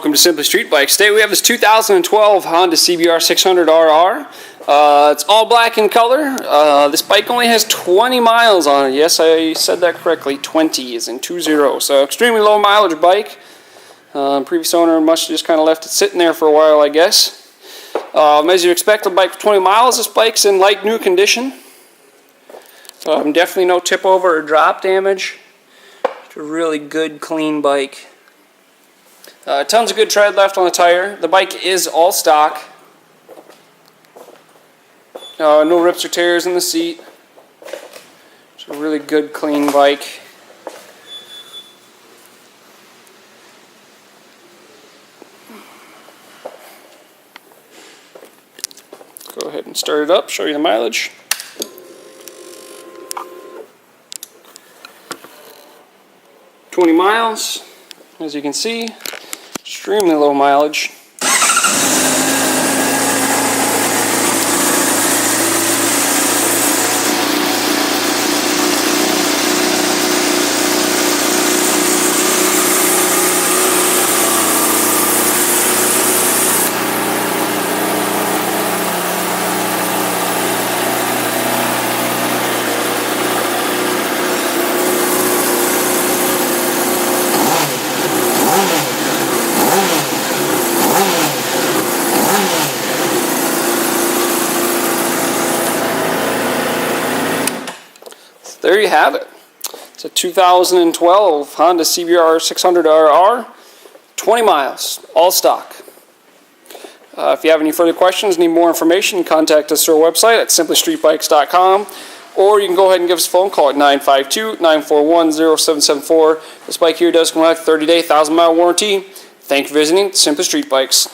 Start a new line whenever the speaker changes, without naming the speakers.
Welcome to Simply Street Bikes. Today we have this 2012 Honda CBR600RR. It's all black in color. This bike only has 20 miles on it. Yes, I said that correctly. 20 is in 20. So extremely low mileage bike. Previous owner must have just kind of left it sitting there for a while, I guess. As you expect, a bike for 20 miles, this bike's in like new condition. Definitely no tip over or drop damage. It's a really good, clean bike. Tons of good tread left on the tire. The bike is all stock. No rips or tears in the seat. It's a really good, clean bike. Go ahead and start it up, show you the mileage. "20 miles, as you can see. Extremely low mileage. There you have it. It's a 2012 Honda CBR600RR, 20 miles, all stock. If you have any further questions, need more information, contact us through our website at simplystreetbikes.com, or you can go ahead and give us a phone call at 952-941-0774. This bike here does come with a 30-day, 1,000-mile warranty. Thank you for visiting Simply Street Bikes.